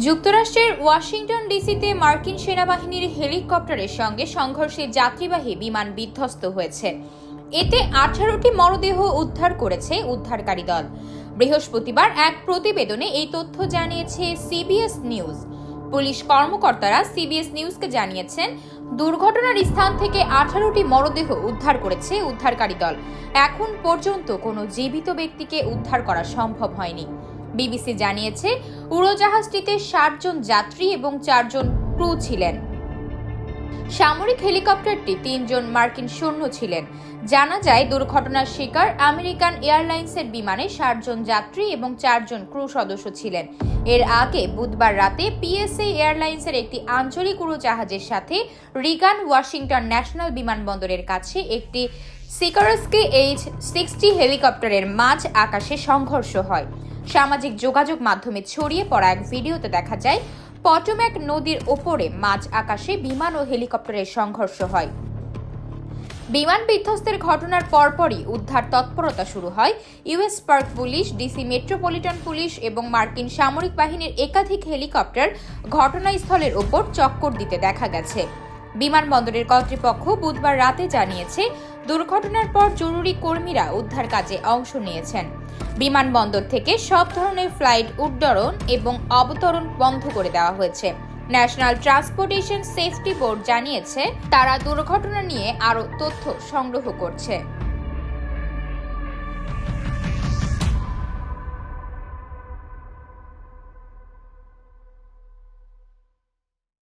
যুক্তরাষ্ট্রের ওয়াশিংটন ডিসিতে মার্কিন সেনাবাহিনীর হেলিকপ্টারের সঙ্গে সংঘর্ষে যাত্রীবাহী বিমান বিধ্বস্ত হয়েছে। এতে 18টি মরদেহ উদ্ধার করেছে উদ্ধারকারী দল। বৃহস্পতিবার এক প্রতিবেদনে এই তথ্য জানিয়েছে সিবিএস নিউজ। পুলিশ কর্মকর্তারা সিবিএস নিউজকে জানিয়েছেন, দুর্ঘটনার স্থান থেকে 18টি মরদেহ উদ্ধার করেছে উদ্ধারকারী দল। এখন পর্যন্ত কোনো জীবিত ব্যক্তিকে উদ্ধার করা সম্ভব হয়নি। বিবিসি জানিয়েছে, উড়োজাহাজটিতে 60 জন যাত্রী এবং 4 জন ক্রু ছিলেন। সামরিক হেলিকপ্টারটি 3 জন মার্কিন সৈন্য ছিলেন। জানা যায়, দুর্ঘটনার শিকার আমেরিকান এয়ারলাইন্সের বিমানে 60 জন যাত্রী এবং 4 জন ক্রু সদস্য ছিলেন। এর আগে বুধবার রাতে পিএসএ এয়ারলাইন্সের একটি আঞ্চলিক উড়োজাহাজের সাথে রিগান ওয়াশিংটন ন্যাশনাল বিমানবন্দরের কাছে একটি সিকারস্কি H-60 হেলিকপ্টারের মাঝ আকাশে সংঘর্ষ হয়। সামাজিক যোগাযোগ মাধ্যমে ছড়িয়ে পড়া এক ভিডিওতে দেখা যায়, পটোম্যাক নদীর ওপরে মাঝ আকাশে বিমান ও হেলিকপ্টারের সংঘর্ষ হয়। বিমান বিধ্বস্তের ঘটনার পরপরই উদ্ধার তৎপরতা শুরু হয়। US park police, DC metropolitan police এবং মার্কিন সামরিক বাহিনীর একাধিক হেলিকপ্টার ঘটনাস্থলের ওপর চক্কর দিতে দেখা গেছে। বিমানবন্দরের কর্তৃপক্ষ বুধবার রাতে জানিয়েছে, দুর্ঘটনার পর জরুরি কর্মীরা উদ্ধার কাজে অংশ নিয়েছেন। বিমানবন্দর থেকে সব ধরনের ফ্লাইট উড্ডয়ন এবং অবতরণ বন্ধ করে দেওয়া হয়েছে। ন্যাশনাল ট্রান্সপোর্টেশন সেফটি বোর্ড জানিয়েছে, তারা দুর্ঘটনা নিয়ে আরও তথ্য সংগ্রহ করছে।